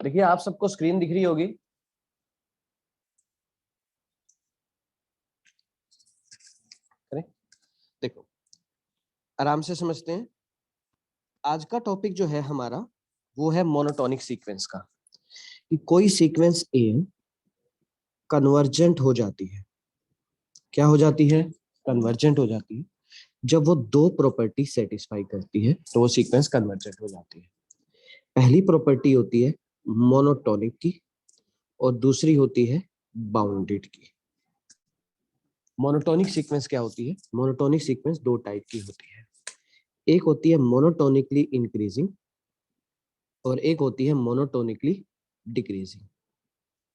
देखिए आप सबको स्क्रीन दिख रही होगी। देखो आराम से समझते हैं। आज का टॉपिक जो है हमारा वो है मोनोटोनिक सीक्वेंस का, कि कोई सीक्वेंस ए कन्वर्जेंट हो जाती है। क्या हो जाती है? कन्वर्जेंट हो जाती है। जब वो दो प्रॉपर्टी सेटिस्फाई करती है तो वो सीक्वेंस कन्वर्जेंट हो जाती है। पहली प्रॉपर्टी होती है मोनोटोनिक की और दूसरी होती है बाउंडेड की। मोनोटोनिक सीक्वेंस क्या होती है? मोनोटोनिक सीक्वेंस दो टाइप की होती है। एक होती है मोनोटोनिकली इंक्रीजिंग और एक होती है मोनोटोनिकली डिक्रीजिंग,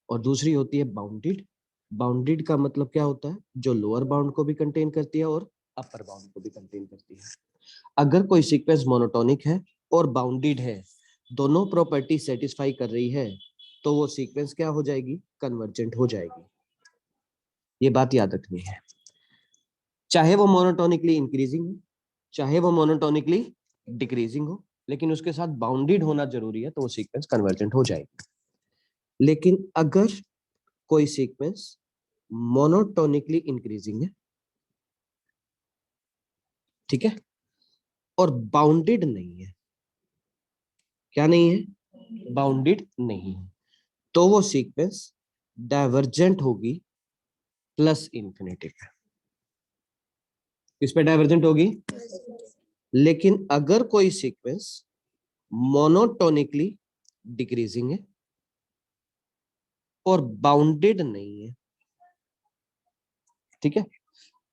और दूसरी होती है बाउंडेड। बाउंडेड का मतलब क्या होता है? जो लोअर बाउंड को भी कंटेन करती है और अपर बाउंड को भी कंटेन करती है। अगर कोई सीक्वेंस मोनोटोनिक है और बाउंडेड है, दोनों प्रॉपर्टी सेटिस्फाई कर रही है, तो वो सीक्वेंस क्या हो जाएगी? कन्वर्जेंट हो जाएगी। ये बात याद रखनी है। चाहे वो मोनोटोनिकली इंक्रीजिंग हो, चाहे वो मोनोटोनिकली डिक्रीजिंग हो, लेकिन उसके साथ बाउंडेड होना जरूरी है, तो वो सीक्वेंस कन्वर्जेंट हो जाएगी। लेकिन अगर कोई सीक्वेंस मोनोटोनिकली इंक्रीजिंग है, ठीक है, और बाउंडेड नहीं है, क्या नहीं है? बाउंडेड नहीं है, तो वो सीक्वेंस डाइवर्जेंट होगी प्लस इंफिनिटी पे। किस पे डाइवर्जेंट होगी? लेकिन अगर कोई सीक्वेंस मोनोटोनिकली डिक्रीजिंग है और बाउंडेड नहीं है, ठीक है,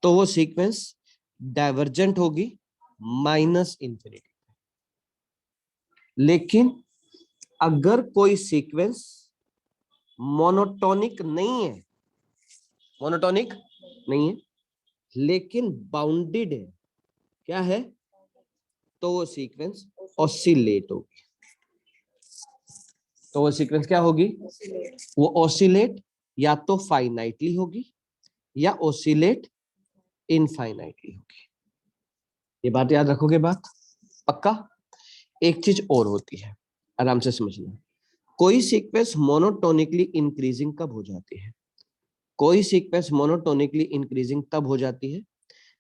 तो वो सीक्वेंस डाइवर्जेंट होगी माइनस इंफिनिटी। लेकिन अगर कोई सीक्वेंस मोनोटोनिक नहीं है, मोनोटोनिक नहीं है लेकिन बाउंडेड है, क्या है? तो वो सीक्वेंस ऑसिलेट होगी। तो वो सीक्वेंस क्या होगी? वो ऑसिलेट या तो फाइनाइटली होगी या ऑसिलेट इनफाइनाइटली होगी। ये बात याद रखोगे? बात पक्का? एक चीज और होती है, आराम से समझना। कोई सीक्वेंस मोनोटोनिकली इंक्रीजिंग कब हो जाती है? कोई सीक्वेंस मोनोटोनिकली इंक्रीजिंग तब हो जाती है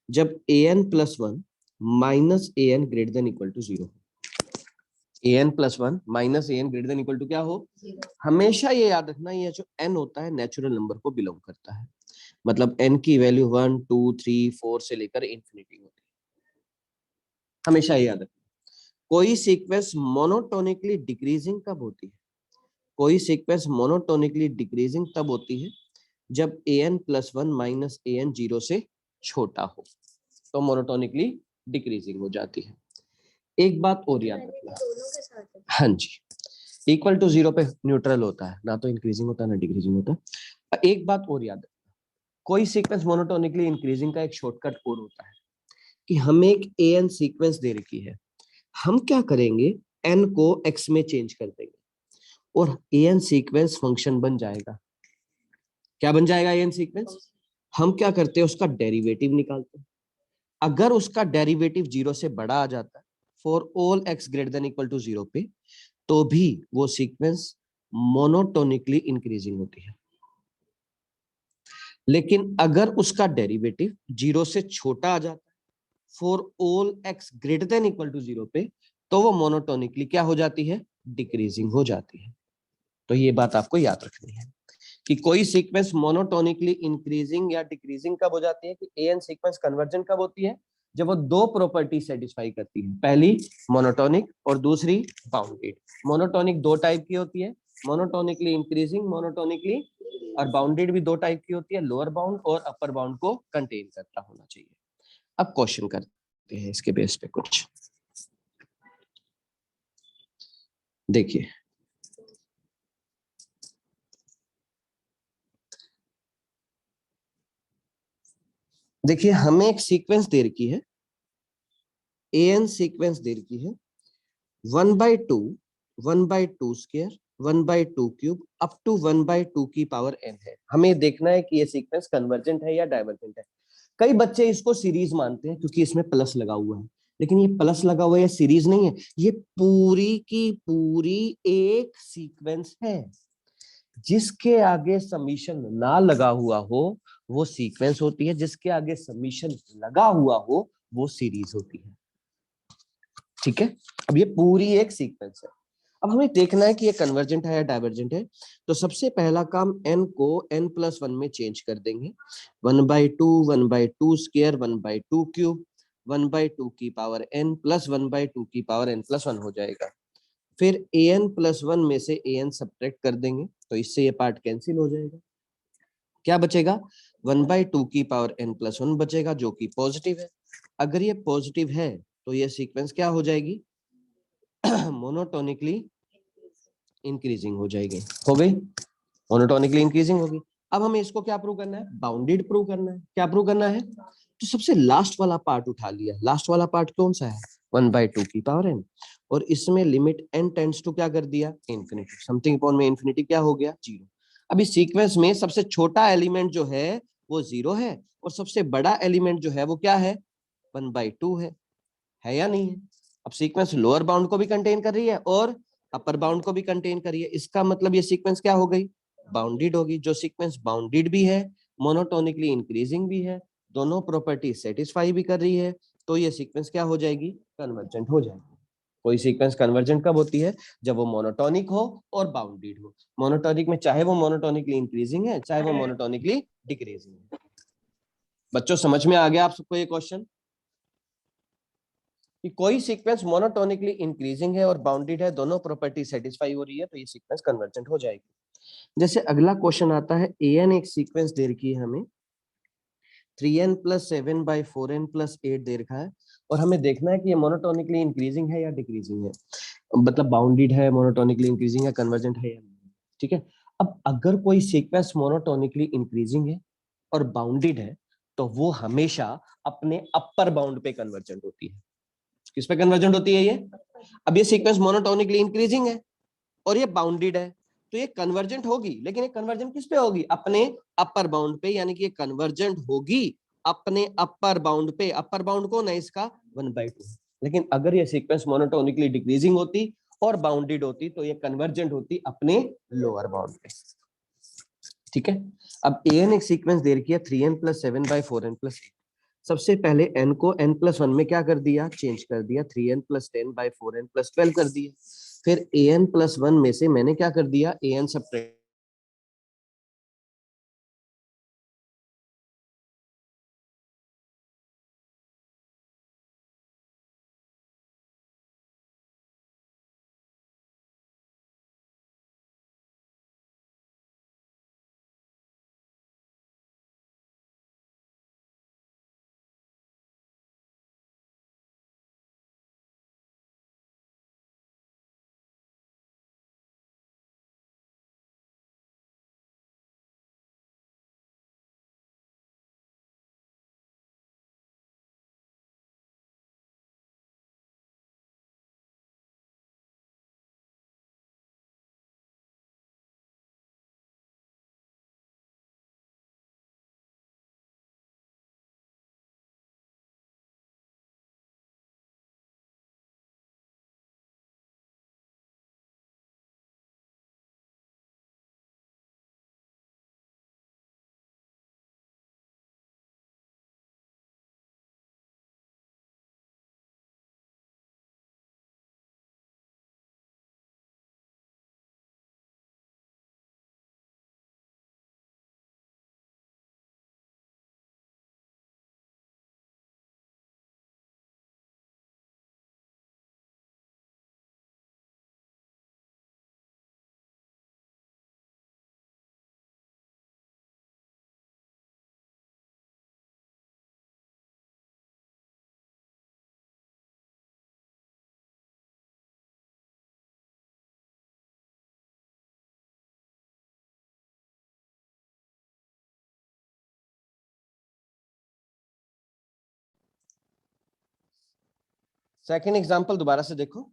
जब an+1 minus an greater than equal to 0। an+1 minus an greater than equal to क्या हो? हमेशा ये याद रखना, ये जो n होता है नेचुरल नंबर को बिलोंग करता है। मतलब n की वैल्यू 1 2 3 4 से लेकर इंफिनिटी होती है। हमेशा ये याद रखना। कोई सीक्वेंस मोनोटोनिकली डिक्रीजिंग कब होती है? कोई सीक्वेंस मोनोटोनिकली डिक्रीजिंग तब होती है जब an+1 माइनस an 0 से छोटा हो, तो मोनोटोनिकली डिक्रीजिंग हो जाती है। एक बात और याद रखना, हाँ जी, इक्वल टू 0 पे न्यूट्रल होता है, ना तो इंक्रीजिंग होता है ना डिक्रीजिंग होता है। एक बात और याद रखना, कोई सीक्वेंस मोनोटोनिकली इंक्रीजिंग का एक शॉर्टकट और होता है कि हमें एक an सीक्वेंस दे रखी है, हम क्या करेंगे? n को x में चेंज कर देंगे और an सीक्वेंस फंक्शन बन जाएगा। क्या बन जाएगा an सीक्वेंस? हम क्या करते हैं? उसका डेरिवेटिव निकालते हैं। अगर उसका डेरिवेटिव 0 से बड़ा आ जाता है for all x greater than equal to 0 पे, तो भी वो सीक्वेंस मोनोटोनिकली इंक्रीजिंग होती है। लेकिन अगर उसका डेरिवेटिव 0 से छोटा आ जाता है for all x greater than equal to 0 पे, तो वो मोनोटोनिकली क्या हो जाती है? डिक्रीजिंग हो जाती है। तो ये बात आपको याद रखनी है कि कोई सीक्वेंस मोनोटोनिकली इंक्रीजिंग या डिक्रीजिंग कब हो जाती है, कि an सीक्वेंस कन्वर्जन कब होती है? जब वो दो प्रॉपर्टी सेटिस्फाई करती है, पहली मोनोटोनिक और दूसरी बाउंडेड। मोनोटोनिक दो टाइप की होती है, मोनोटोनिकली इंक्रीजिंग, मोनोटोनिकली, और बाउंडेड भी दो टाइप की होती है, लोअर बाउंड और अपर बाउंड को कंटेन करता होना चाहिए। अब क्वेश्चन करते हैं इसके बेस पे कुछ। देखिए देखिए हमें एक सीक्वेंस दे रखी है, an सीक्वेंस दे रखी है 1/2 1/2 स्क्वायर 1/2 क्यूब अप टू 1/2 की पावर n है। हमें देखना है कि ये सीक्वेंस कन्वर्जेंट है या डाइवर्जेंट है। कई बच्चे इसको सीरीज मानते हैं क्योंकि इसमें प्लस लगा हुआ है, लेकिन ये प्लस लगा हुआ है, सीरीज नहीं है, ये पूरी की पूरी एक सीक्वेंस है। जिसके आगे समीशन ना लगा हुआ हो वो सीक्वेंस होती है, जिसके आगे समीशन लगा हुआ हो वो सीरीज होती है। ठीक है, अब ये पूरी एक सीक्वेंस है। अब हमें देखना है कि ये कन्वर्जेंट है या डाइवर्जेंट है। तो सबसे पहला काम n को n+1 में चेंज कर देंगे। 1/2 1/2 स्क्वायर 1/2 क्यूब 1/2 की पावर n प्लस 1/2 की पावर n+1 हो जाएगा। फिर an+1 में से an सब्ट्रैक्ट कर देंगे तो इससे ये पार्ट कैंसिल हो जाएगा। क्या बचेगा? 1/2 की पावर n+1 बचेगा जो कि पॉजिटिव है। अगर ये पॉजिटिव है तो ये सीक्वेंस क्या हो जाएगी? मोनोटोनिकली इंक्रीजिंग हो जाएगी। हो गई? मोनोटोनिकली इंक्रीजिंग होगी। अब हमें इसको क्या प्रूव करना है? बाउंडेड प्रूव करना है। क्या प्रूव करना है? तो सबसे लास्ट वाला पार्ट उठा लिया। लास्ट वाला पार्ट कौन सा है? 1/2 की पावर n, और इसमें लिमिट n टेंड्स टू क्या कर दिया? इन्फिनिटी। समथिंग अपॉन में इन्फिनिटी क्या हो गया? 0। अब इस सीक्वेंस में सबसे छोटा एलिमेंट जो है वो 0 है, और सबसे बड़ा एलिमेंट जो है वो क्या है? 1/2 है या नहीं है? अब सीक्वेंस लोअर बाउंड को भी कंटेन कर रही है और अपर बाउंड को भी कंटेन कर रही है। इसका मतलब ये सीक्वेंस क्या हो गई? बाउंडेड होगी। जो सीक्वेंस बाउंडेड भी है, मोनोटोनिकली इंक्रीजिंग भी है, दोनों प्रॉपर्टी सेटिस्फाई भी कर रही है, तो ये सीक्वेंस क्या हो जाएगी? कन्वर्जेंट हो जाएगी। कोई सीक्वेंस कन्वर्जेंट कब होती है? जब वो मोनोटोनिक हो और बाउंडेड हो। मोनोटोनिक में चाहे वो मोनोटोनिकली इंक्रीजिंग है चाहे वो मोनोटोनिकली डिक्रीजिंग है। बच्चों समझ में आ गया आप सबको ये क्वेश्चन कि कोई सीक्वेंस मोनोटोनिकली इंक्रीजिंग है और बाउंडेड है, दोनों प्रॉपर्टी सेटिस्फाई हो रही है, तो ये सीक्वेंस कन्वर्जेंट हो जाएगी। जैसे अगला क्वेश्चन आता है, an एक सीक्वेंस दे रखी है हमें, 3n+7/4n+8 दे रखा है, और हमें देखना है कि ये मोनोटोनिकली इंक्रीजिंग है या डिक्रीजिंग है, मतलब बाउंडेड है, मोनोटोनिकली इंक्रीजिंग है, कन्वर्जेंट है या नहीं। ठीक है, अब अगर कोई सीक्वेंस मोनोटोनिकली इंक्रीजिंग है और बाउंडेड है तो वो हमेशा अपने अपर बाउंड पे कन्वर्जेंट होती है। किस पे कन्वर्जेंट होती है ये? अब ये सीक्वेंस मोनोटोनिकली इंक्रीजिंग है और ये बाउंडेड है, तो ये कन्वर्जेंट होगी, लेकिन ये कन्वर्जेंट किस पे होगी? अपने अपर बाउंड पे, यानी कि ये कन्वर्जेंट होगी अपने अपर बाउंड पे। अपर बाउंड कौन है इसका? 1/2। लेकिन अगर ये सीक्वेंस मोनोटोनिकली डिक्रीजिंग होती और बाउंडेड होती तो ये कन्वर्जेंट होती अपने लोअर बाउंड पे। ठीक है, अब an एक सीक्वेंस दे रखी है 3n+7/4n+8। सबसे पहले n को n+1 में क्या कर दिया? चेंज कर दिया, 3n+10/4n+12 कर दिया। फिर an+1 में से मैंने क्या कर दिया? an subtract. सेकेंड एग्जाम्पल दोबारा से देखो,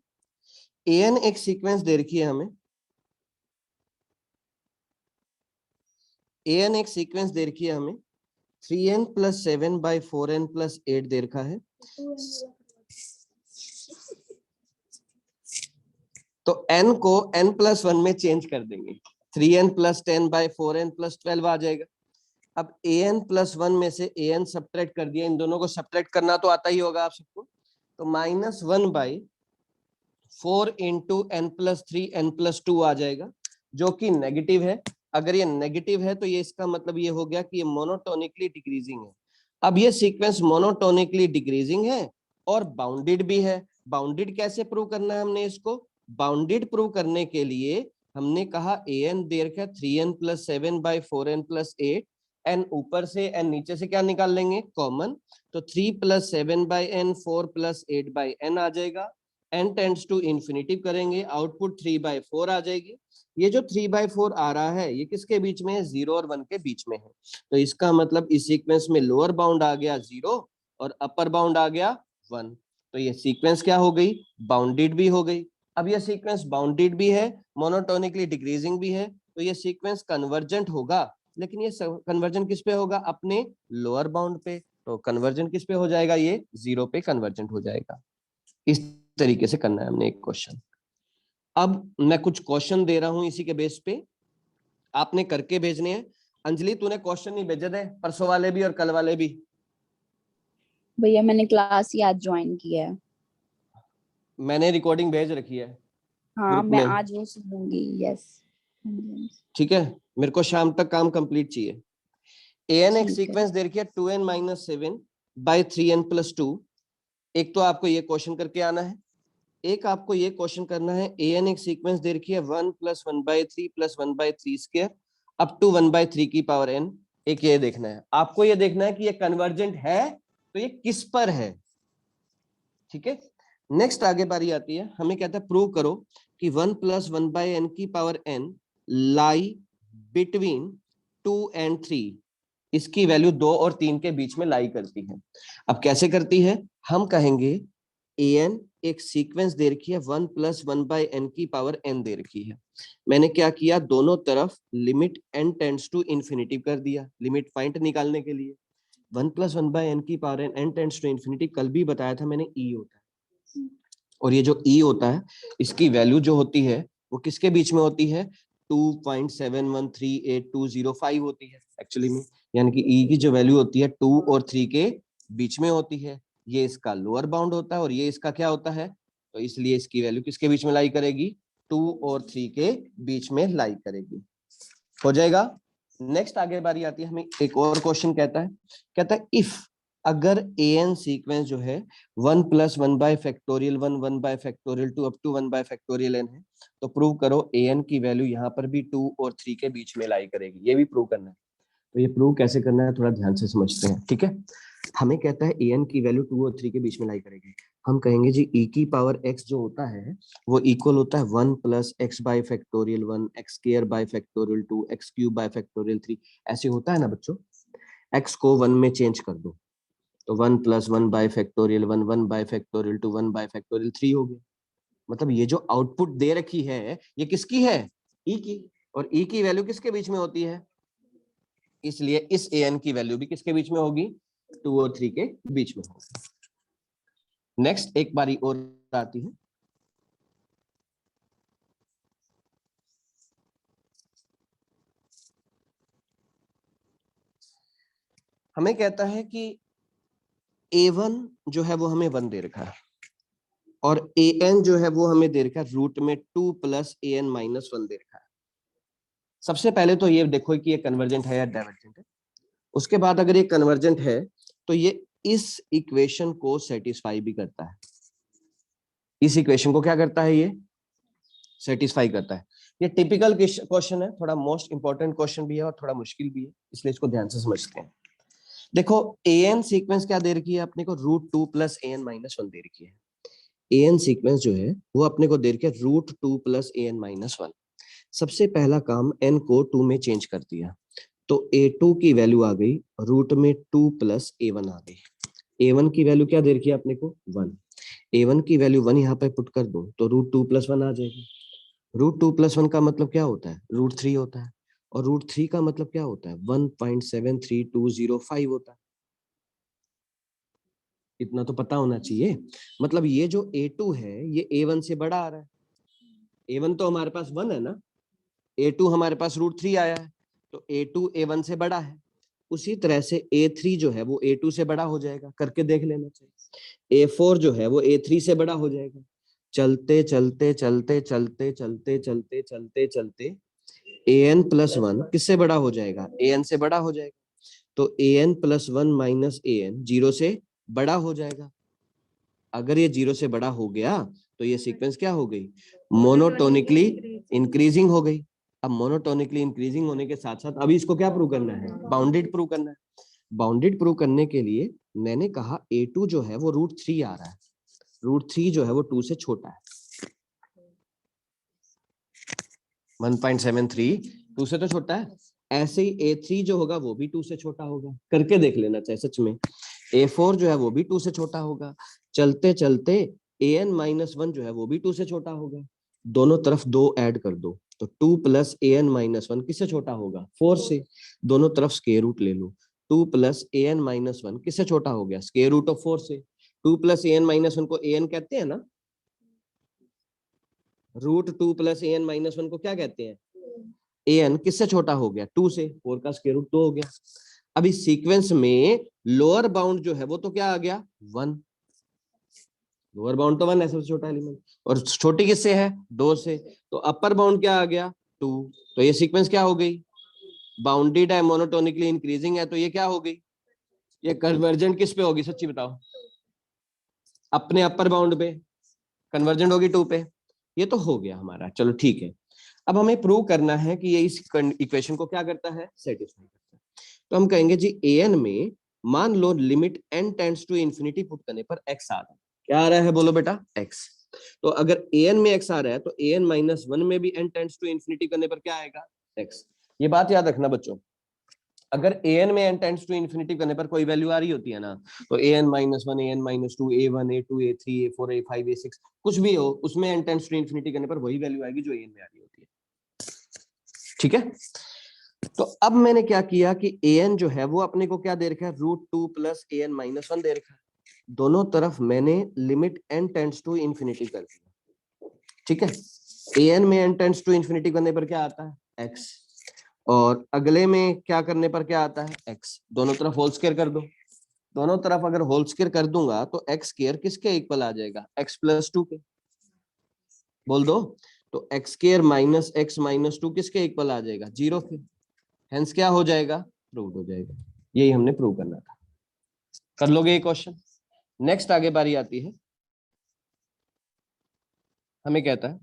an एक सीक्वेंस दे रखी है हमें, an एक सीक्वेंस दे रखी है हमें, 3n+7/4n+8 दे रखा है। तो n को n+1 में चेंज कर देंगे, 3n + 10 / 4n + 12 आ जाएगा। अब an+1 में से an सब्ट्रैक्ट कर दिया, इन दोनों को सब्ट्रैक्ट करना तो आता ही होगा आप सबको, तो -1/4 × n+3 n+2 आ जाएगा, जो कि नेगेटिव है। अगर ये नेगेटिव है तो ये इसका मतलब ये हो गया कि ये मोनोटोनिकली डिक्रीजिंग है। अब ये सीक्वेंस मोनोटोनिकली डिक्रीजिंग है और बाउंडेड भी है। बाउंडेड कैसे प्रूव करना है हमने इसको? बाउंडेड प्रूव करने के लिए हमने कहा an दे रखा है 3n + 7 / 4n + 8, n ऊपर से n नीचे से क्या निकाल लेंगे? कॉमन। तो 3 + 7/n 4 + 8/n आ जाएगा। n टेंड्स टू इन्फिनिटिव करेंगे, आउटपुट 3/4 आ जाएगी। ये जो 3/4 आ रहा है ये किसके बीच में है? 0 और 1 के बीच में है। तो इसका मतलब इस सीक्वेंस में लोअर बाउंड आ गया 0 और अपर बाउंड आ गया 1। तो ये सीक्वेंस क्या हो गई? बाउंडेड भी हो गई। अब ये सीक्वेंस बाउंडेड भी है, मोनोटोनिकली डिक्रीजिंग भी है, तो ये सीक्वेंस कन्वर्जेंट होगा। लेकिन ये कन्वर्जन किस पे होगा? अपने लोअर बाउंड पे। तो कन्वर्जन किस पे हो जाएगा? ये 0 पे कन्वर्जेंट हो जाएगा। इस तरीके से करना है हमने एक क्वेश्चन। अब मैं कुछ क्वेश्चन दे रहा हूं इसी के बेस पे, आपने करके भेजने हैं। अंजलि तूने क्वेश्चन नहीं भेजे थे परसों वाले भी और कल वाले भी? भैया मैंने क्लास ही आज ज्वाइन किया है। मैंने रिकॉर्डिंग भेज रखी है हाँ ग्रुप मैं में। आज वो सुनूंगी। यस ठीक है, मेरे को शाम तक काम कंप्लीट चाहिए। an एक ठीक है। सीक्वेंस दे रखी है 2n - 7 / 3n + 2। एक तो आपको ये क्वेश्चन करके आना है, एक आपको ये क्वेश्चन करना है an एक सीक्वेंस दे रखी है 1 + 1/3 + 1/3² अप टू 1/3 की पावर n। एक ये देखना है आपको, ये देखना है कि ये कन्वर्जेंट है तो ये किस पर है। ठीक है, नेक्स्ट आगे बारी आती है, हमें कहता है प्रूव करो कि 1 + 1/n की पावर n लाई बिटवीन 2 and 3, इसकी वैल्यू 2 और 3 के बीच में लाई करती है। अब कैसे करती है? हम कहेंगे an एक सीक्वेंस दे रखी है 1 + 1/n की पावर n दे रखी है। मैंने क्या किया? दोनों तरफ limit n tends to infinity कर दिया, लिमिट पॉइंट निकालने के लिए। 1 + 1/n की पावर n टेंड्स टू इन्फिनिटी कल भी बताया था मैंने, e होता है। और ये जो e होता है इसकी वैल्यू जो होती है वो किसके बीच में होती है? 2.7138205 होती है एक्चुअली में, यानी कि e की जो वैल्यू होती है 2 और 3 के बीच में होती है। ये इसका लोअर बाउंड होता है और ये इसका क्या होता है? तो इसलिए इसकी वैल्यू किसके बीच में लाई करेगी? 2 और 3 के बीच में लाई करेगी। हो जाएगा। नेक्स्ट आगे बारी आती है, हमें एक और क्वेश्चन कहता है इफ अगर an सीक्वेंस जो है 1 + 1/(1) 1/(2) अप टू 1/(n) है, तो प्रूव करो an की वैल्यू यहाँ पर भी 2 और 3 के बीच में लाई करेगी। ये भी प्रूव करना है। तो ये प्रूव कैसे करना है थोड़ा ध्यान से समझते हैं। ठीक है, हमें कहता है an की वैल्यू 2 और 3 के बीच में लाई करेगी। हम कहेंगे जी e की पावर x जो होता है वो इक्वल होता है 1 + x/(1) x² (2) x³ ऐसे होता है ना बच्चों। x को 1 में चेंज कर दो तो 1 + 1/(1) 1/(2) 1/(3) हो गया। मतलब ये जो आउटपुट दे रखी है ये किसकी है? e की। और e की वैल्यू किसके बीच में होती है? इसलिए इस an की वैल्यू भी किसके बीच में होगी? 2 और 3 के बीच में होगी। नेक्स्ट एक बारी और आती है, हमें कहता है कि a1 जो है वो हमें 1 दे रखा है और an जो है वो हमें दे रखा है रूट में 2 + an - 1 दे रखा है। सबसे पहले तो ये देखो कि ये कन्वर्जेंट है या डाइवर्जेंट है। उसके बाद अगर ये कन्वर्जेंट है तो ये इस इक्वेशन को सेटिस्फाई भी करता है। इस इक्वेशन को क्या करता है? ये सेटिस्फाई करता है। ये टिपिकल क्वेश्चन है, थोड़ा मोस्ट इंपॉर्टेंट क्वेश्चन भी है और थोड़ा मुश्किल भी है, इसलिए इसको ध्यान से समझते हैं। देखो an सीक्वेंस क्या दे रखी है अपने को? √2 + an - 1 दे रखी है। an सीक्वेंस जो है वो अपने को दे रखी है √2 + an - 1। सबसे पहला काम n को 2 में चेंज कर दिया तो a2 की वैल्यू आ गई रूट में 2 + a1 आ गई। a1 की वैल्यू क्या दे रखी है अपने को? 1। a1 की वैल्यू 1 यहाँ पे पुट कर दो तो √2 + 1 आ जाएगी। √2 + 1 का मतलब क्या होता है? √3 होता है। और √3 का मतलब क्या होता है? 1.73205 होता है। इतना तो पता होना चाहिए। मतलब ये जो a2 है ये a1 से बड़ा आ रहा है। A1 तो हमारे पास 1 है ना, A2 हमारे पास √3 आया है, तो A2 A1 से बड़ा है। उसी तरह से A3 जो है वो A2 से बड़ा हो जाएगा, करके देख लेना चाहिए। A4 जो है वो A3 से बड़ा हो जाएगा। चलते चलते चलते चलते चलते चलते चलते चलते an+1 किससे बड़ा हो जाएगा? an से बड़ा हो जाएगा। तो an+1 माइनस an 0 से बड़ा हो जाएगा। अगर ये 0 से बड़ा हो गया तो ये सीक्वेंस क्या हो गई? मोनोटोनिकली इंक्रीजिंग हो गई। अब मोनोटोनिकली इंक्रीजिंग होने के साथ साथ अभी इसको क्या प्रूव करना है? बाउंडेड प्रूव करना है। बाउंडेड प्रूव करने के लिए मैंने कहा A2 जो है वो √3 आ रहा है, √3 जो है वो 2 से छोटा है। 1.73 2 से तो छोटा है। ऐसे ही A3 जो होगा वो भी 2 से छोटा होगा, करके देख लेना चाहिए सच में। A4 जो है वो भी 2 से छोटा होगा। चलते चलते an-1 जो है वो भी 2 से छोटा होगा। दोनों तरफ 2 ऐड कर दो, तो 2 + an-1 किससे छोटा होगा? 4 से। दोनों तरफ स्क्वायर रूट ले लो। 2 + an-1 किससे छोटा हो गया? स्क्वायर रूट ऑफ 4 से। 2 + an-1 को an कहते हैं ना, √2 + an-1 को क्या कहते हैं? an किससे छोटा हो गया? 2 से। 4 का स्क्वायर रूट 2 हो गया। अब इस सीक्वेंस में लोअर बाउंड जो है वो तो क्या आ गया? 1। लोअर बाउंड तो 1 है, सबसे छोटा एलिमेंट, और छोटी किससे है? 2 से। तो अपर बाउंड क्या आ गया? 2। तो ये सीक्वेंस क्या हो गई? बाउंडेड है, मोनोटोनिकली इंक्रीजिंग है, तो ये क्या हो गई? ये कन्वर्जेंट किस पे होगी? सच्ची बताओ। अपने अपर बाउंड पे कन्वर्जेंट होगी 2 पे। ये तो हो गया हमारा, चलो ठीक है। अब हमें प्रूव करना है कि ये इस इक्वेशन को क्या करता है? सेटिस्फाई करता है। तो हम कहेंगे जी an में मान लो limit n tends to infinity put करने पर x आ रहा है। क्या आ रहा है बोलो बेटा? x। तो अगर an में x आ रहा है तो an-1 में भी n टेंड्स टू इंफिनिटी करने पर क्या आएगा? x। ये बात याद रखना बच्चों, अगर an में n टेंड्स टू इंफिनिटी करने पर कोई वैल्यू आ रही होती है ना, तो an-1 an-2 a1 a2 a3 a4 a5 a6 कुछ भी हो, उसमें n टेंड्स टू इंफिनिटी करने पर वही वैल्यू आएगी जो an में आ रही होती है। ठीक है। तो अब मैंने क्या किया कि an जो है वो अपने को क्या दे रखा है? √2 + an-1 दे रखा है। दोनों तरफ मैंने limit n tends to infinity कर दिया। ठीक है। an में n टेंड्स टू इंफिनिटी करने पर क्या आता है? x। और अगले में क्या करने पर क्या आता है? x। दोनों तरफ होल स्क्वायर कर दो। दोनों तरफ अगर होल स्क्वायर कर दूंगा तो x स्क्वायर किसके इक्वल आ जाएगा? x + 2 के। बोल दो। तो x स्क्वायर - x - 2 किसके इक्वल आ जाएगा? 0 के। हेंस क्या हो जाएगा? प्रूव हो जाएगा। यही हमने प्रूव करना था। कर लोगे ये क्वेश्चन? नेक्स्ट आगे बारी आती है, हमें कहता है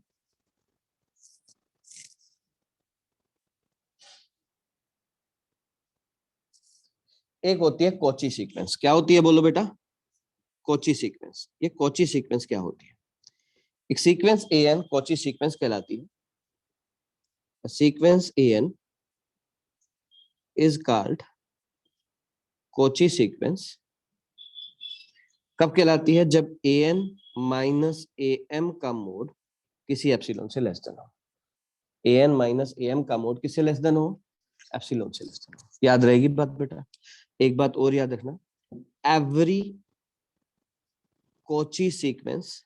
एक होती है कोची सीक्वेंस। क्या होती है बोलो बेटा? कोची सीक्वेंस। ये कोची सीक्वेंस क्या होती है? एक सीक्वेंस an कोची सीक्वेंस कहलाती है। Sequence an is called Kochi sequence. कब कहलाती है? जब an - am का मोड किसी एप्सिलॉन से लेस देन हो। an - am का मोड किससे लेस देन हो? एप्सिलॉन से लेस देन हो। याद रहेगी बात बेटा। एक बात और याद रखना, every Kochi sequence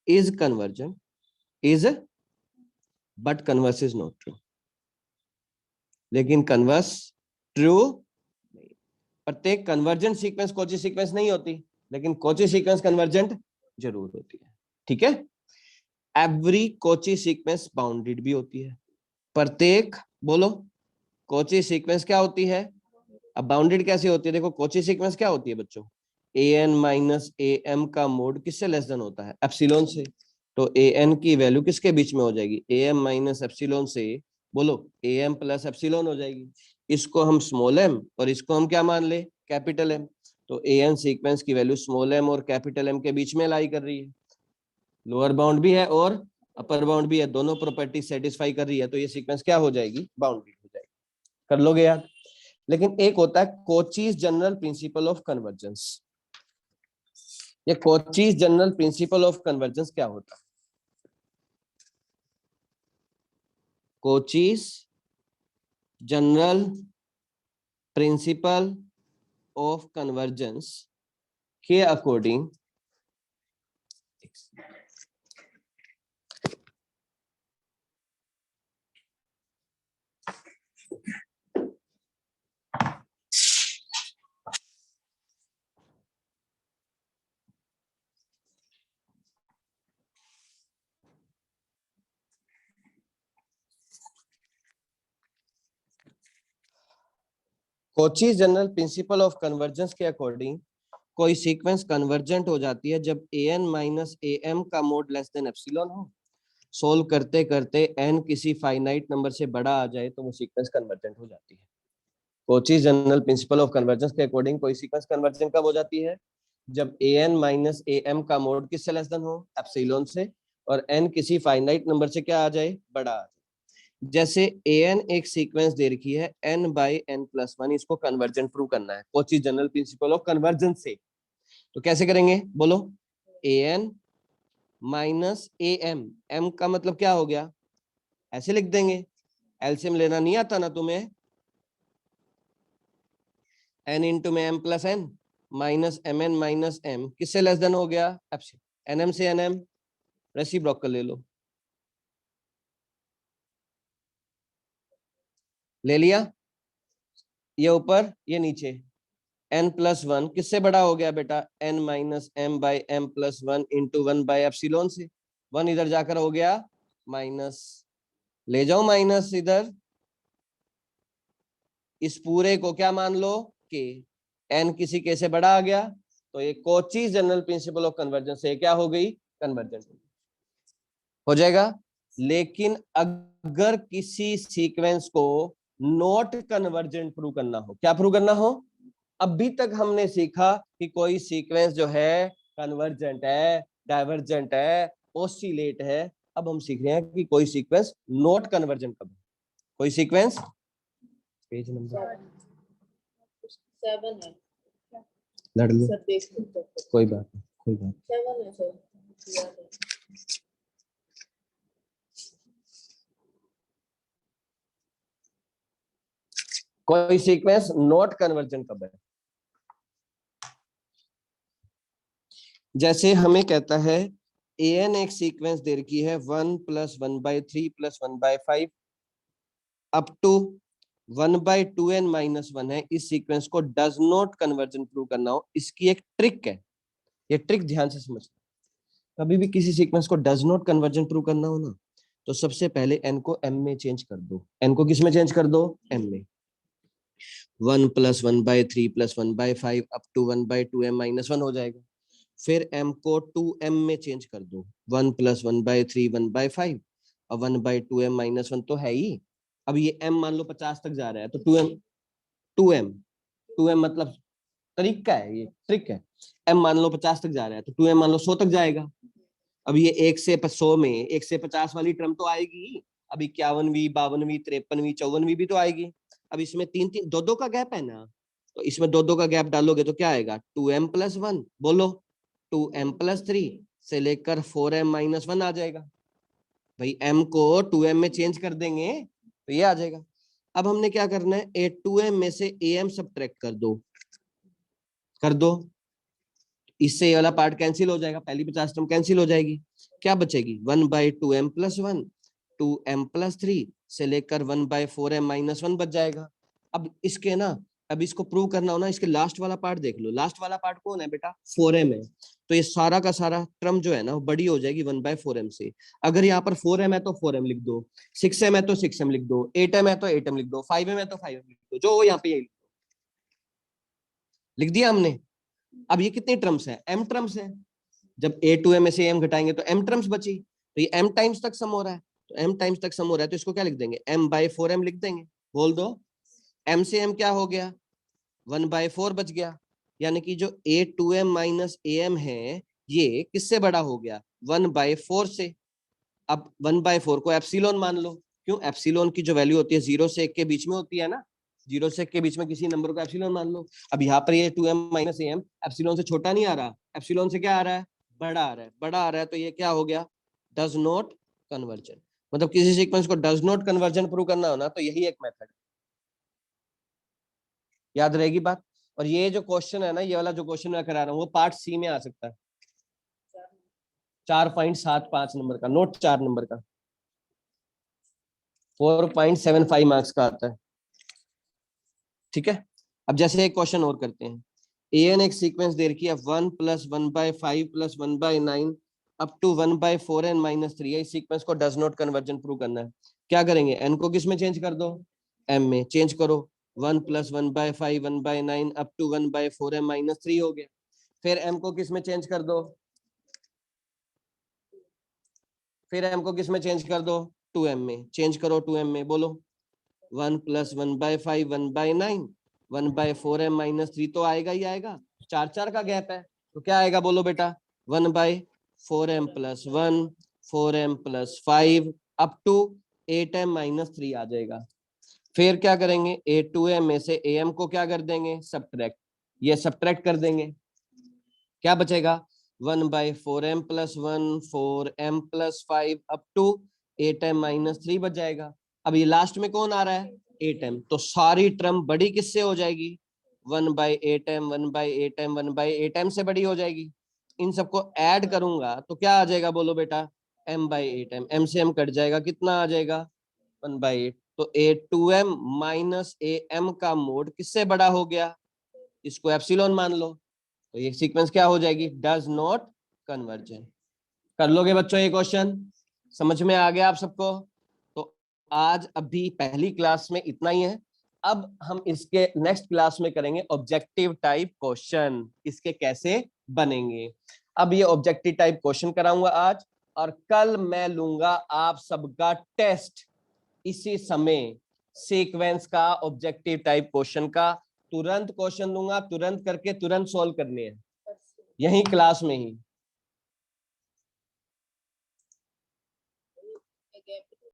is convergent is but converse is not true। लेकिन कन्वर्स ट्रू नहीं। प्रत्येक कन्वर्जेंट सीक्वेंस कोची सीक्वेंस नहीं होती, लेकिन कोची सीक्वेंस कन्वर्जेंट जरूर होती है। ठीक है। एवरी कोची सीक्वेंस बाउंडेड भी होती है। प्रत्येक बोलो कोची सीक्वेंस क्या होती है? अब बाउंडेड कैसे होती है? देखो कोची सीक्वेंस क्या होती है बच्चों? an - am का मोड किससे लेस देन होता है? एप्सिलॉन से। तो an की वैल्यू किसके बीच में हो जाएगी? am - एप्सिलॉन से। बोलो am + एप्सिलॉन हो जाएगी। इसको हम स्मॉल m और इसको हम क्या मान ले? Capital M। तो an सीक्वेंस की वैल्यू स्मॉल m और कैपिटल M के बीच में लाई कर रही है। लोअर बाउंड भी है और अपर बाउंड भी है, दोनों प्रॉपर्टी सेटिस्फाई कर रही है, तो ये सीक्वेंस क्या हो जाएगी? बाउंडेड हो जाएगी। कर लोगे याद? लेकिन एक होता है Cauchy's general principle of convergence. ये Cauchy's general principle of convergence क्या होता है? Cauchy's general principle of convergence के according Cauchy general principle of convergence के अकॉर्डिंग कोई सीक्वेंस कन्वर्जेंट हो जाती है जब an माइनस am का मोड लेस देन एप्सिलॉन हो। सोल्व करते करते n किसी फाइनाइट नंबर से बड़ा आ जाए तो वो सीक्वेंस कन्वर्जेंट हो जाती है। Kochi general principle of convergence के अकॉर्डिंग कोई सीक्वेंस कन्वर्जेंट कब हो जाती है? जब an माइनस am का मोड किससे लेस देन हो? एप्सिलॉन से, और n किसी फाइनाइट नंबर से क्या आ जाए? बड़ा आ जाए। जैसे an एक सीक्वेंस दे रखी है n by n plus one, इसको कन्वर्जेंट प्रूव करना है Kochi general principle of convergence से। तो कैसे करेंगे बोलो? an माइनस am, m का मतलब क्या हो गया? ऐसे लिख देंगे, एलसीएम लेना नहीं आता ना तुम्हें? n इंटू में m plus n minus mn minus m किससे लेस देन हो गया? एप्सिलॉन। nm से nm रेसिप्रोकल ले लो, ले लिया, ये ऊपर ये नीचे, n प्लस वन किससे बड़ा हो गया बेटा? n minus m by m plus one into one by epsilon से। वन इधर जाकर हो गया माइनस, ले जाओ माइनस इधर, इस पूरे को क्या मान लो? k, n किसी k से बड़ा आ गया, तो ये Kochi general principle of convergence से क्या हो गई? कन्वर्जेंट हो जाएगा। लेकिन अगर किसी सीक्वेंस को नॉट कन्वर्जेंट प्रूव करना हो, क्या प्रूव करना हो? अभी तक हमने सीखा कि कोई सीक्वेंस जो है कन्वर्जेंट है, डाइवर्जेंट है, ओसिलेट है। अब हम सीख रहे हैं कि कोई सीक्वेंस नॉट कन्वर्जेंट कब है। कोई सीक्वेंस, पेज नंबर 7 है लड़ लो, सर, देख लो। कोई बात नहीं, कोई बात 7 है सर, याद है। कोई सीक्वेंस नॉट कन्वर्जेंट कब है? जैसे हमें कहता है an एक सीक्वेंस दे रखी है 1 plus 1/3 plus 1/5 up to 1/2n minus 1 है। इस सीक्वेंस को डज नॉट कन्वर्जन प्रूव करना हो, इसकी एक ट्रिक है, ये ट्रिक ध्यान से समझना। कभी भी किसी सीक्वेंस को डज नॉट कन्वर्जन प्रूव करना हो ना, तो सबसे पहले n को m में चेंज कर दो। n को किस में चेंज कर दो? m में। 1 plus 1/3 plus 1/5 up to 1/2m minus 1 हो जाएगा। फिर m को 2m में चेंज कर दो, 1 प्लस 1/3 1/5 और 1/2m माइनस 1 तो है ही। अब ये m मान लो 50 तक जा रहा है तो 2m मतलब तरीका है, ये ट्रिक है। m मान लो 50 तक जा रहा है तो 2m मान लो 100 तक जाएगा। अब ये 1 से 100 में 1 से 50 वाली टर्म तो आएगी, अब 51वीं 52वीं 53वीं 54वीं भी तो आएगी। अब इसमें 3 2 2 का गैप है ना, तो इसमें 2 2 का गैप डालोगे तो क्या आएगा? 2m प्लस 1, बोलो 2m प्लस 3 से लेकर 4m माइनस 1 आ जाएगा। भाई m को 2m में चेंज कर देंगे तो ये आ जाएगा। अब हमने क्या करना है? 2m में से am सब्ट्रैक्ट कर दो, इससे ये वाला पार्ट कैंसिल हो जाएगा, पहली 50 टर्म कैंसिल हो जाएगी। क्या बचेगी? 1/2m प्लस 1, 2m प्लस 3 से लेकर 1/4m माइनस 1 बच जाएगा। अब इसके ना, अब इसको प्रूव करना हो ना, इसके लास्ट वाला पार्ट देख लो। लास्ट वाला पार्ट कौन है बेटा? 4m है, तो ये सारा का सारा टर्म जो है ना वो बड़ी हो जाएगी 1/4m से। अगर यहाँ पर 4m है तो 4m लिख दो, 6m है तो 6m लिख दो, 8m है तो 8m लिख दो, 5m है तो 5m लिख दो, जो यहाँ पे यही लिख दिया हमने। अब ये कितनी टर्म्स है? m टर्म्स है। जब a2m में से m घटाएंगे तो m टर्म्स बची, तो ये m टाइम्स तक सम हो रहा है, तो m टाइम्स तक सम हो रहा है तो इसको क्या लिख देंगे? m/4m लिख देंगे। बोल दो, m से m क्या हो गया? 1/4 बच गया। यानी कि जो a2m माइनस am है ये किससे बड़ा हो गया? 1/4 से। अब 1/4 को एप्सिलॉन मान लो। क्यों? एप्सिलॉन की जो वैल्यू होती है 0 से 1 के बीच में होती है ना, 0 से 1 के बीच में किसी नंबर को एप्सिलॉन मान लो। अब यहाँ पर ये 2m माइनस am एप्सिलॉन से छोटा नहीं आ रहा, एप्सिलॉन से क्या आ रहा है? बड़ा आ रहा है। बड़ा आ रहा है तो ये क्या हो गया? Does not conversion. मतलब किसी सीक्वेंस को डज नॉट कन्वर्जन प्रूव करना हो ना तो यही एक मेथड, याद रहेगी बात। और ये जो क्वेश्चन है ना, ये वाला जो क्वेश्चन मैं करा रहा हूँ वो पार्ट सी में आ सकता है, 4.75 नंबर का, नोट 4 नंबर का, 4.75 मार्क्स का आता है। ठीक है। अब जैसे एक क्वेश्चन और करते हैं। an एक सीक्वेंस दे रखी है 1 plus 1/5 plus 1/9 up to 1/4n minus 3 है। इस सीक्वेंस को डज नॉट कन्वर्जन प्रूव करना है। क्या करेंगे? n को किस में चेंज कर दो? m में चेंज करो। 1 + 1/5 1/9 अप टू 1/4m - 3 हो गया। फिर m को किस में चेंज कर दो, फिर m को किस में चेंज कर दो, 2m में चेंज करो, 2m में बोलो 1 + 1/5 1/9 1/4m - 3 तो आएगा ही आएगा, 4 का गैप है, तो क्या आएगा बोलो बेटा, 1/4m + 1 4m + 5 up to 8m - 3 आ जाएगा। फिर क्या करेंगे, a2m में से am को क्या कर देंगे, सब्ट्रैक्ट, ये सब्ट्रैक्ट कर देंगे, क्या बचेगा 1/4m + 1 4m + 5 up to 8m - 3 बच जाएगा। अब ये लास्ट में कौन आ रहा है, 8m, तो सारी टर्म बड़ी किससे हो जाएगी, 1/8m 1/8m 1/8m से बड़ी हो जाएगी। इन सबको ऐड करूंगा तो क्या आ जाएगा बोलो बेटा, m/8m, m से m कट जाएगा, कितना आ जाएगा 1/8, तो a2m - am का मोड किससे बड़ा हो गया, इसको एप्सिलॉन मान लो, तो ये सीक्वेंस क्या हो जाएगी, डज नॉट कन्वर्जन। कर लोगे बच्चों ये क्वेश्चन, समझ में आ गया आप सबको। तो आज अभी पहली क्लास में इतना ही है, अब हम इसके नेक्स्ट क्लास में करेंगे ऑब्जेक्टिव टाइप क्वेश्चन, इसके कैसे बनेंगे। अब ये ऑब्जेक्टिव टाइप क्वेश्चन कराऊंगा आज, और कल मैं लूंगा आप सबका टेस्ट इसी समय, सीक्वेंस का, ऑब्जेक्टिव टाइप क्वेश्चन का, तुरंत क्वेश्चन दूंगा, तुरंत करके तुरंत सॉल्व करने हैं यही क्लास में ही।